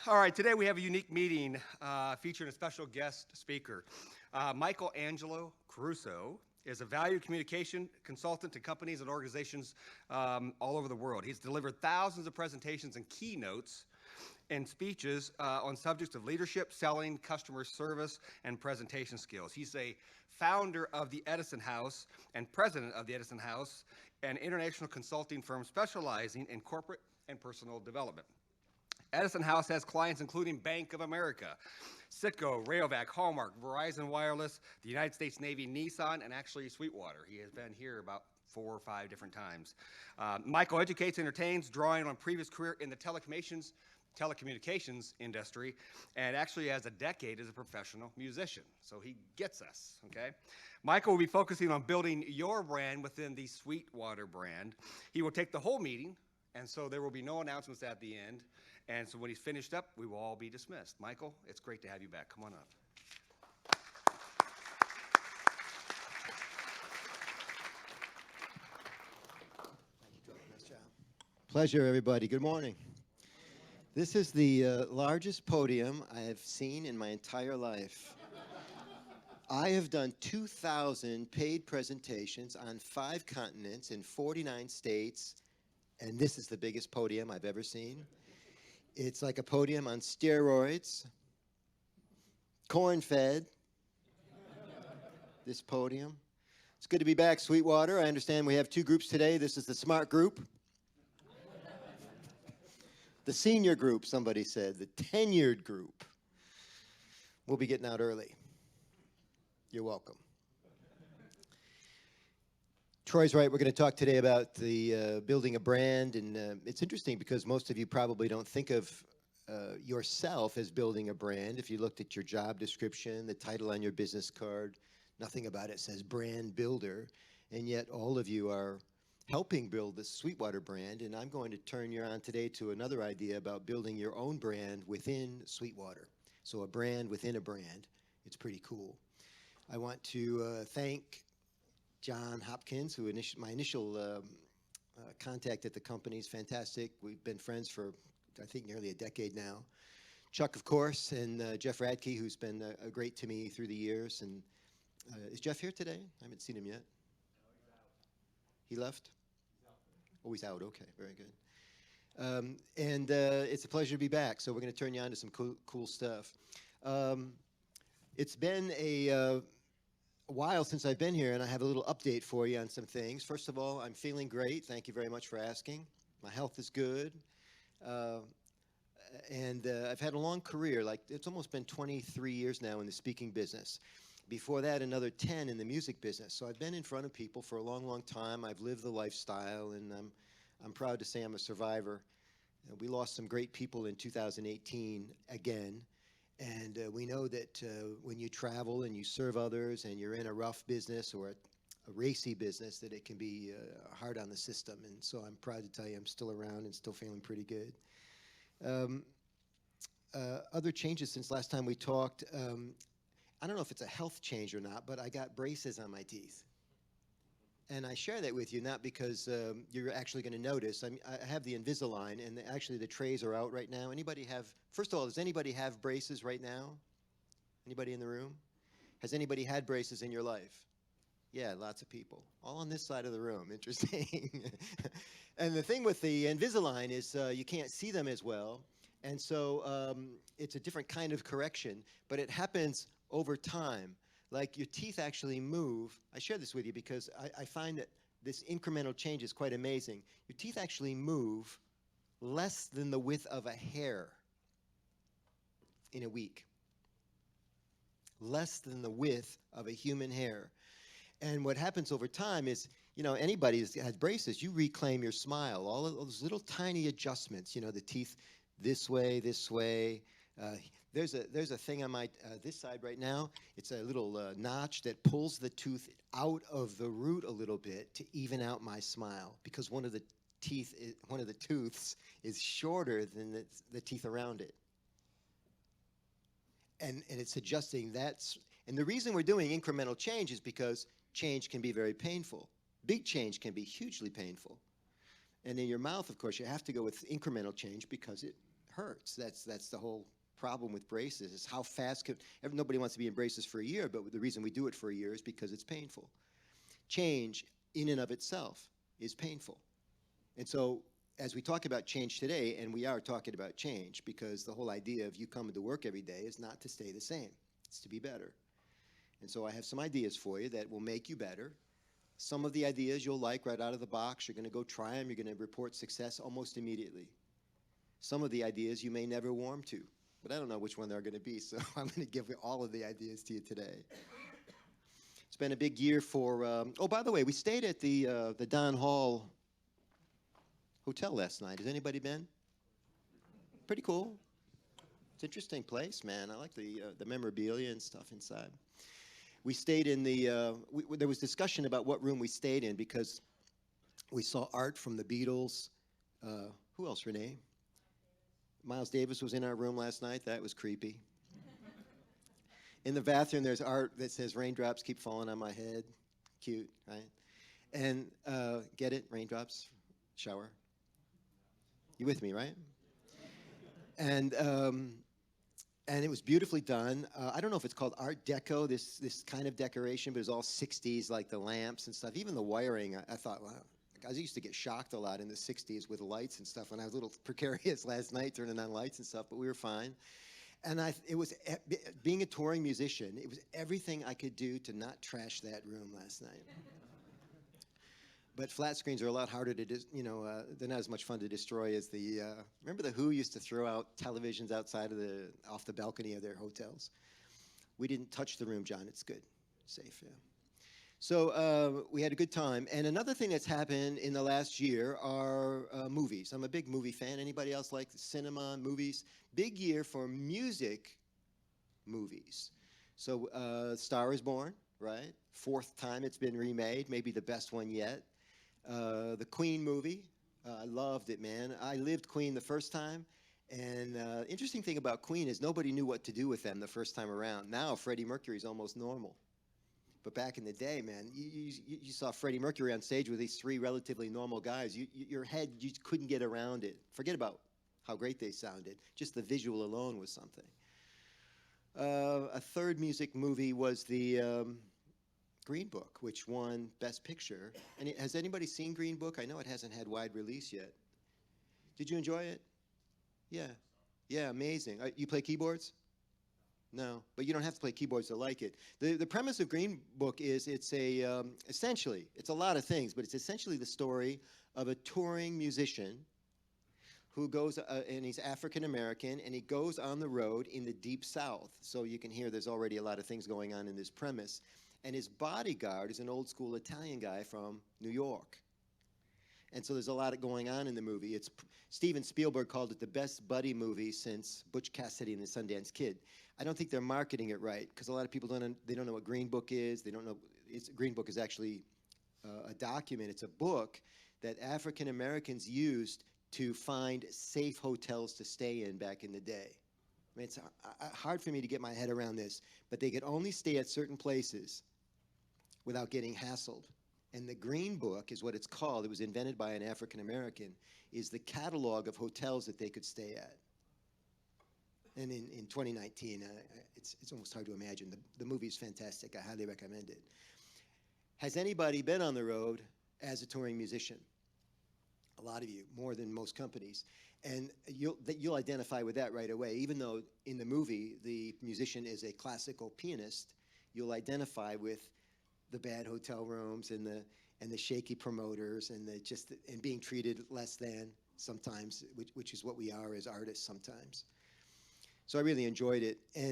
All right, today we have a unique meeting featuring a special guest speaker. Michael Angelo Caruso is a value communication consultant to companies and organizations all over the world. He's delivered thousands of presentations and keynotes and speeches on subjects of leadership, selling, customer service, and presentation skills. He's a founder of the Edison House and president of the Edison House, an international consulting firm specializing in corporate and personal development. Edison House has clients including Bank of America, Citgo, Rayovac, Hallmark, Verizon Wireless, the United States Navy, Nissan, and actually Sweetwater. He has been here about 4 or 5 different times. Michael educates, entertains, drawing on previous career in the telecommunications industry, and actually has a decade as a professional musician. So he gets us, okay? Michael will be focusing on building your brand within the Sweetwater brand. He will take the whole meeting, and so there will be no announcements at the end. And so when he's finished up, we will all be dismissed. Michael, it's great to have you back. Come on up. Nice job. Pleasure, everybody. Good morning. This is the largest podium I have seen in my entire life. I have done 2,000 paid presentations on 5 continents in 49 states, and this is the biggest podium I've ever seen. It's like a podium on steroids, corn-fed, this podium. It's good to be back, Sweetwater. I understand we have 2 groups today. This is the smart group. The senior group, somebody said, the tenured group. We'll be getting out early. You're welcome. Troy's right. We're going to talk today about the building a brand, and it's interesting because most of you probably don't think of yourself as building a brand. If you looked at your job description, the title on your business card, nothing about it says brand builder, and yet all of you are helping build the Sweetwater brand, and I'm going to turn you on today to another idea about building your own brand within Sweetwater. So a brand within a brand. It's pretty cool. I want to thank John Hopkins, who my initial contact at the company is fantastic. We've been friends for, I think, nearly a decade now. Chuck, of course, and Jeff Radke, who's been great to me through the years. And is Jeff here today? I haven't seen him yet. No, he's out. He left? He's out. Oh, he's out. Okay, very good. And it's a pleasure to be back. So we're going to turn you on to some cool stuff. It's been a while since I've been here, and I have a little update for you on some things. First of all, I'm feeling great. Thank you very much for asking. My health is good. And I've had a long career. Like, it's almost been 23 years now in the speaking business. Before that, another 10 in the music business. So I've been in front of people for a long, long time. I've lived the lifestyle, and I'm proud to say I'm a survivor. We lost some great people in 2018 again. And we know that when you travel and you serve others and you're in a rough business or a racy business, that it can be hard on the system. And so I'm proud to tell you I'm still around and still feeling pretty good. Other changes since last time we talked, I don't know if it's a health change or not, but I got braces on my teeth. And I share that with you not because you're actually going to notice. I have the Invisalign, and actually the trays are out right now. Anybody have, first of all, does anybody have braces right now? Anybody in the room? Has anybody had braces in your life? Yeah, lots of people. All on this side of the room. Interesting. And the thing with the Invisalign is you can't see them as well. And so it's a different kind of correction, but it happens over time. Like, your teeth actually move. I share this with you because I find that this incremental change is quite amazing. Your teeth actually move less than the width of a hair in a week. Less than the width of a human hair. And what happens over time is, you know, anybody who's had braces, you reclaim your smile. All of those little tiny adjustments, you know, the teeth this way, this way. There's a thing on my this side right now. It's a little notch that pulls the tooth out of the root a little bit to even out my smile, because one of the tooths is shorter than the teeth around it. And it's adjusting that. And the reason we're doing incremental change is because change can be very painful. Big change can be hugely painful. And in your mouth, of course, you have to go with incremental change because it hurts. That's the whole problem with braces, is how fast could, nobody wants to be in braces for a year, but the reason we do it for a year is because it's painful. Change in and of itself is painful. And so as we talk about change today, and we are talking about change because the whole idea of you coming to work every day is not to stay the same, it's to be better. And so I have some ideas for you that will make you better. Some of the ideas you'll like right out of the box. You're going to go try them. You're going to report success almost immediately. Some of the ideas you may never warm to, but I don't know which one they're going to be, so I'm going to give all of the ideas to you today. It's been a big year for, oh, by the way, we stayed at the Don Hall Hotel last night. Has anybody been? Pretty cool. It's an interesting place, man. I like the memorabilia and stuff inside. We stayed in the, there was discussion about what room we stayed in because we saw art from the Beatles. Who else, Renee? Miles Davis was in our room last night. That was creepy. In the bathroom, there's art that says, "Raindrops keep falling on my head." Cute, right? And get it? Raindrops, shower. You with me, right? And it was beautifully done. I don't know if it's called Art Deco, this kind of decoration, but it was all 60s, like the lamps and stuff. Even the wiring, I thought, wow. I used to get shocked a lot in the 60s with lights and stuff when I was a little precarious last night turning on lights and stuff, but we were fine. And it was, being a touring musician, it was everything I could do to not trash that room last night. But flat screens are a lot harder to, they're not as much fun to destroy as the, remember the Who used to throw out televisions outside of off the balcony of their hotels? We didn't touch the room, John. It's good. Safe, yeah. So we had a good time. And another thing that's happened in the last year are movies. I'm a big movie fan. Anybody else like cinema, movies? Big year for music movies. So Star is Born, right? 4th time it's been remade, maybe the best one yet. The Queen movie, I loved it, man. I lived Queen the first time. And interesting thing about Queen is nobody knew what to do with them the first time around. Now Freddie Mercury's almost normal. But back in the day, man, you saw Freddie Mercury on stage with these 3 relatively normal guys. Your head, you couldn't get around it. Forget about how great they sounded. Just the visual alone was something. A third music movie was the Green Book, which won Best Picture. And has anybody seen Green Book? I know it hasn't had wide release yet. Did you enjoy it? Yeah. Yeah, amazing. You play keyboards? No, but you don't have to play keyboards to like it. The premise of Green Book is it's essentially, it's a lot of things, but it's essentially the story of a touring musician who goes, and he's African American, and he goes on the road in the Deep South. So you can hear there's already a lot of things going on in this premise. And his bodyguard is an old school Italian guy from New York. And so there's a lot going on in the movie. Steven Spielberg called it the best buddy movie since Butch Cassidy and the Sundance Kid. I don't think they're marketing it right because a lot of people don't know what Green Book is. They don't know. Green Book is actually a document. It's a book that African Americans used to find safe hotels to stay in back in the day. I mean, it's hard for me to get my head around this, but they could only stay at certain places without getting hassled. And the Green Book is what it's called. It was invented by an African American, is the catalog of hotels that they could stay at. And in 2019, it's almost hard to imagine. The movie is fantastic. I highly recommend it. Has anybody been on the road as a touring musician? A lot of you, more than most companies. And you'll identify with that right away. Even though in the movie the musician is a classical pianist, you'll identify with the bad hotel rooms and the shaky promoters and and being treated less than sometimes, which is what we are as artists sometimes. So I really enjoyed it. And